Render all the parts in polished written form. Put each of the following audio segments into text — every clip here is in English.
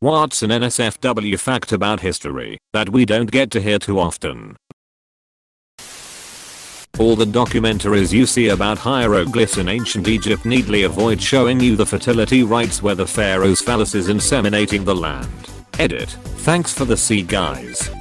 What's an NSFW fact about history that we don't get to hear too often? All the documentaries you see about hieroglyphs in ancient Egypt neatly avoid showing you the fertility rites where the pharaoh's phallus is inseminating the land. Edit. Thanks for the C guys.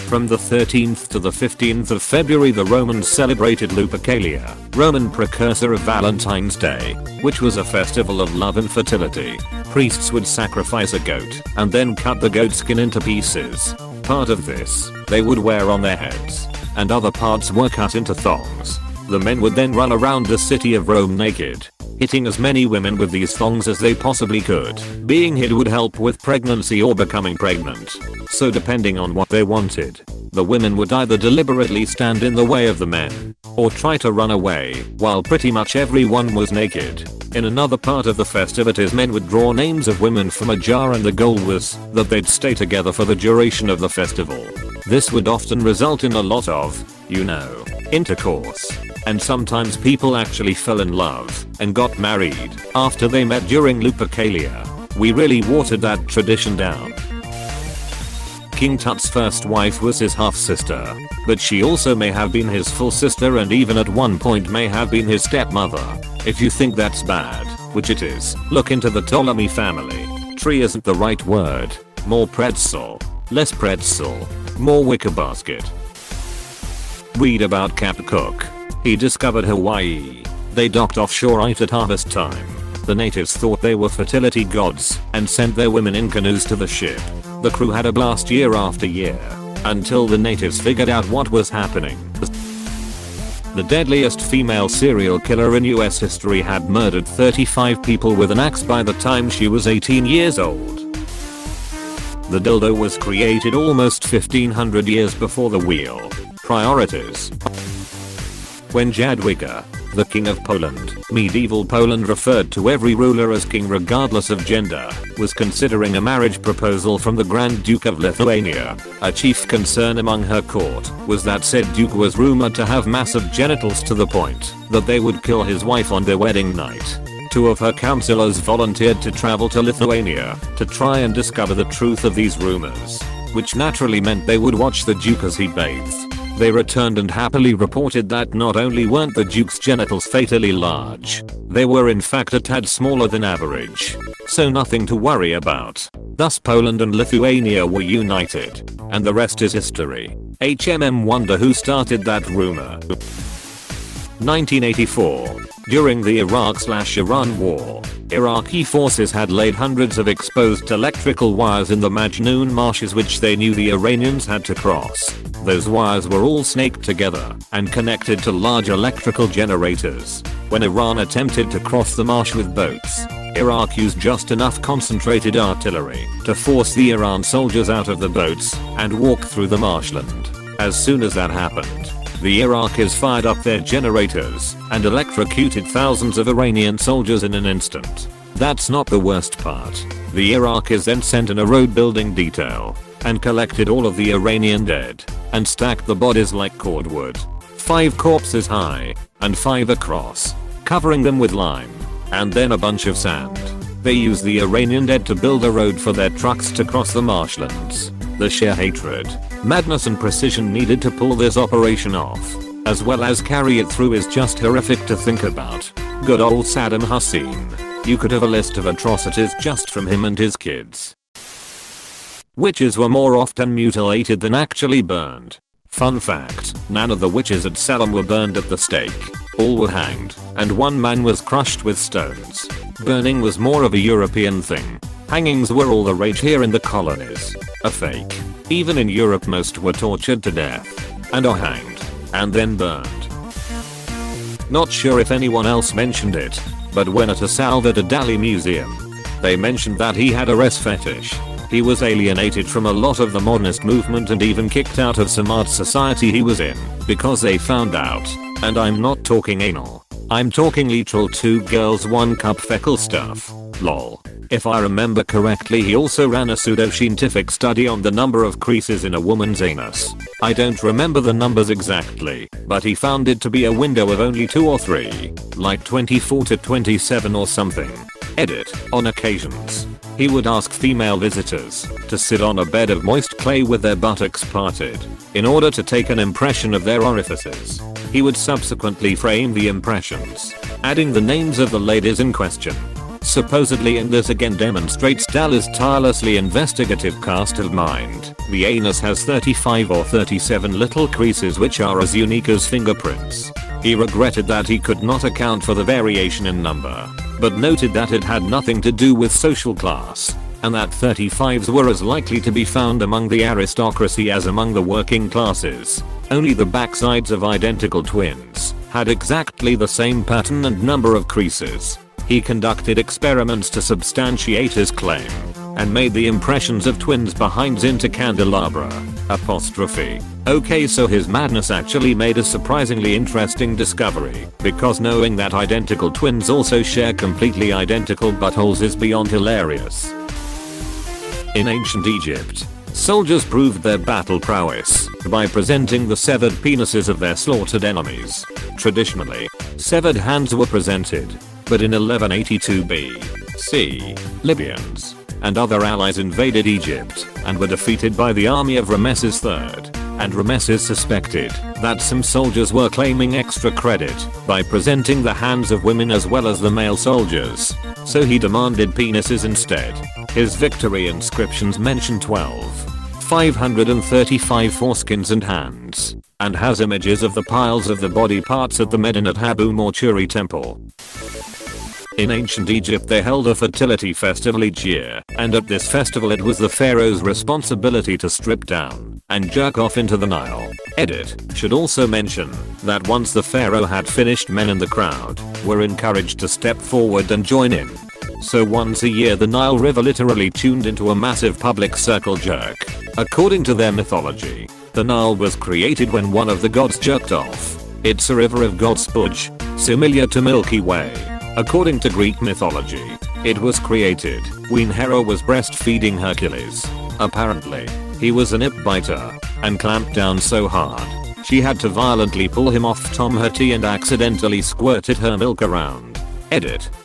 From the 13th to the 15th of February the Romans celebrated Lupercalia, Roman precursor of Valentine's Day, which was a festival of love and fertility. Priests would sacrifice a goat and then cut the goat skin into pieces. Part of this they would wear on their heads, and other parts were cut into thongs. The men would then run around the city of Rome naked, hitting as many women with these thongs as they possibly could. Being hid would help with pregnancy or becoming pregnant. So depending on what they wanted, the women would either deliberately stand in the way of the men, or try to run away, while pretty much everyone was naked. In another part of the festivities men would draw names of women from a jar and the goal was that they'd stay together for the duration of the festival. This would often result in a lot of, intercourse. And sometimes people actually fell in love and got married after they met during Lupercalia. We really watered that tradition down. King Tut's first wife was his half-sister, but she also may have been his full sister and even at one point may have been his stepmother. If you think that's bad, which it is, look into the Ptolemy family. Tree isn't the right word. More pretzel. Less pretzel. More wicker basket. Read about Captain Cook. He discovered Hawaii. They docked offshore right at harvest time. The natives thought they were fertility gods and sent their women in canoes to the ship. The crew had a blast year after year until the natives figured out what was happening. The deadliest female serial killer in US history had murdered 35 people with an axe by the time she was 18 years old. The dildo was created almost 1500 years before the wheel. Priorities. When Jadwiga, the king of Poland, medieval Poland referred to every ruler as king regardless of gender, was considering a marriage proposal from the Grand Duke of Lithuania. A chief concern among her court was that said duke was rumored to have massive genitals to the point that they would kill his wife on their wedding night. Two of her counselors volunteered to travel to Lithuania to try and discover the truth of these rumors, which naturally meant they would watch the duke as he bathed. They returned and happily reported that not only weren't the duke's genitals fatally large, they were in fact a tad smaller than average. So nothing to worry about. Thus Poland and Lithuania were united, and the rest is history. Wonder who started that rumor. 1984. During the Iraq/Iran war, Iraqi forces had laid hundreds of exposed electrical wires in the Majnoon marshes which they knew the Iranians had to cross. Those wires were all snaked together and connected to large electrical generators. When Iran attempted to cross the marsh with boats, Iraq used just enough concentrated artillery to force the Iran soldiers out of the boats and walk through the marshland. As soon as that happened, the Iraqis fired up their generators and electrocuted thousands of Iranian soldiers in an instant. That's not the worst part. The Iraqis then sent in a road building detail and collected all of the Iranian dead and stacked the bodies like cordwood, 5 corpses high and 5 across, covering them with lime and then a bunch of sand. They used the Iranian dead to build a road for their trucks to cross the marshlands. The sheer hatred, madness and precision needed to pull this operation off, as well as carry it through, is just horrific to think about. Good old Saddam Hussein. You could have a list of atrocities just from him and his kids. Witches were more often mutilated than actually burned. Fun fact, none of the witches at Salem were burned at the stake. All were hanged, and one man was crushed with stones. Burning was more of a European thing. Hangings were all the rage here in the colonies. A fake. Even in Europe most were tortured to death, and are hanged, and then burned. Not sure if anyone else mentioned it, but when at a Salvador Dali museum, they mentioned that he had a res fetish. He was alienated from a lot of the modernist movement and even kicked out of some art society he was in, because they found out, and I'm not talking anal, I'm talking literal 2 girls 1 cup fecal stuff. Lol. If I remember correctly, he also ran a pseudoscientific study on the number of creases in a woman's anus. I don't remember the numbers exactly, but he found it to be a window of only 2 or 3, like 24 to 27 or something. Edit, on occasions. He would ask female visitors to sit on a bed of moist clay with their buttocks parted in order to take an impression of their orifices. He would subsequently frame the impressions, adding the names of the ladies in question. Supposedly, and this again demonstrates Dallas' tirelessly investigative cast of mind, the anus has 35 or 37 little creases which are as unique as fingerprints. He regretted that he could not account for the variation in number, but noted that it had nothing to do with social class, and that 35s were as likely to be found among the aristocracy as among the working classes. Only the backsides of identical twins had exactly the same pattern and number of creases. He conducted experiments to substantiate his claim, and made the impressions of twins behinds into candelabra. Okay, so his madness actually made a surprisingly interesting discovery, because knowing that identical twins also share completely identical buttholes is beyond hilarious. In ancient Egypt, soldiers proved their battle prowess by presenting the severed penises of their slaughtered enemies. Traditionally, severed hands were presented, but in 1182 BC, Libyans and other allies invaded Egypt and were defeated by the army of Ramesses III, and Ramesses suspected that some soldiers were claiming extra credit by presenting the hands of women as well as the male soldiers, so he demanded penises instead. His victory inscriptions mention 535 foreskins and hands, and has images of the piles of the body parts at the Medinet Habu mortuary temple. In ancient Egypt they held a fertility festival each year, and at this festival it was the pharaoh's responsibility to strip down and jerk off into the Nile. Should also mention that once the pharaoh had finished, men in the crowd were encouraged to step forward and join in. So once a year the Nile River literally tuned into a massive public circle jerk. According to their mythology, the Nile was created when one of the gods jerked off. It's a river of God's spudge, similar to Milky Way. According to Greek mythology, it was created when Hera was breastfeeding Hercules. Apparently, he was a nip biter and clamped down so hard, she had to violently pull him off her tea and accidentally squirted her milk around.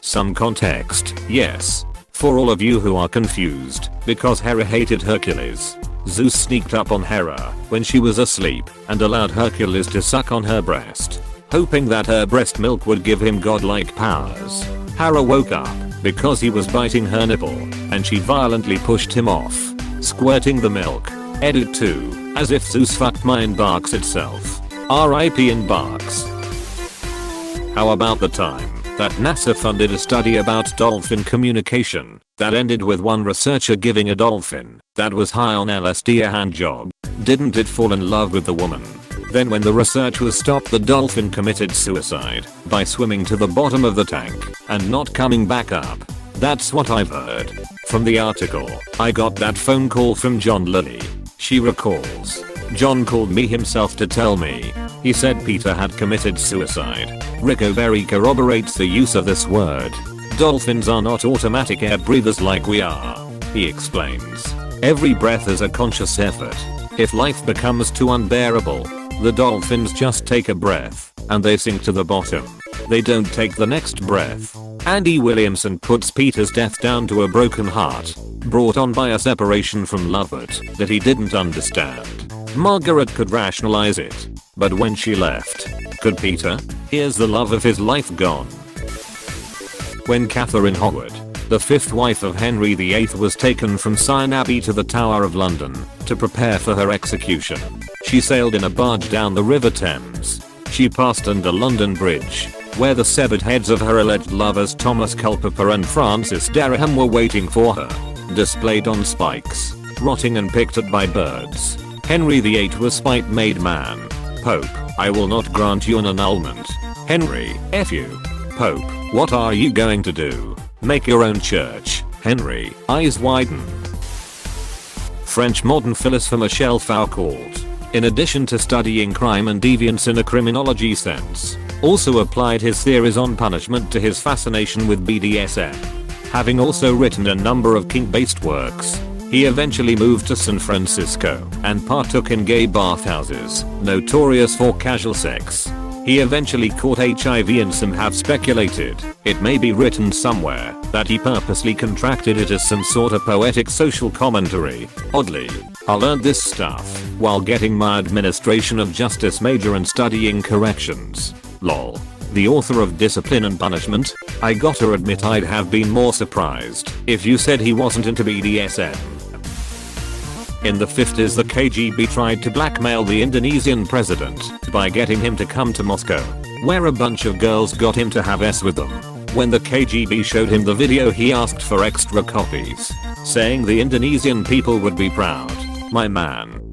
Some context, yes. For all of you who are confused, because Hera hated Hercules, Zeus sneaked up on Hera when she was asleep and allowed Hercules to suck on her breast, hoping that her breast milk would give him godlike powers. Hera woke up because he was biting her nipple, and she violently pushed him off, squirting the milk. 2. As if Zeus fucked my inbox itself. RIP inbox. How about the time that NASA funded a study about dolphin communication that ended with one researcher giving a dolphin that was high on LSD a hand job? Didn't it fall in love with the woman? Then when the research was stopped, the dolphin committed suicide by swimming to the bottom of the tank and not coming back up. That's what I've heard. From the article, I got that phone call from John Lilly. She recalls, John called me himself to tell me. He said Peter had committed suicide. Rico Berry corroborates the use of this word. Dolphins are not automatic air breathers like we are. He explains. Every breath is a conscious effort. If life becomes too unbearable, the dolphins just take a breath, and they sink to the bottom. They don't take the next breath. Andy Williamson puts Peter's death down to a broken heart, brought on by a separation from Lovett that he didn't understand. Margaret could rationalize it, but when she left, could Peter? Here's the love of his life gone. When Catherine Howard, the fifth wife of Henry VIII, was taken from Sion Abbey to the Tower of London to prepare for her execution, she sailed in a barge down the River Thames. She passed under London Bridge, where the severed heads of her alleged lovers Thomas Culpeper and Francis Dereham were waiting for her, displayed on spikes, rotting and picked at by birds. Henry VIII was spite-made man. Pope, I will not grant you an annulment. Henry, F you. Pope, what are you going to do? Make your own church. Henry, eyes widen. French modern philosopher Michel Foucault, in addition to studying crime and deviance in a criminology sense, also applied his theories on punishment to his fascination with BDSM. Having also written a number of kink-based works, he eventually moved to San Francisco and partook in gay bathhouses, notorious for casual sex. He eventually caught HIV and some have speculated, it may be written somewhere, that he purposely contracted it as some sort of poetic social commentary. Oddly, I learned this stuff while getting my administration of justice major and studying corrections. Lol. The author of Discipline and Punishment? I gotta admit I'd have been more surprised if you said he wasn't into BDSM. In the 50s the KGB tried to blackmail the Indonesian president by getting him to come to Moscow, where a bunch of girls got him to have sex with them. When the KGB showed him the video he asked for extra copies, saying the Indonesian people would be proud. My man.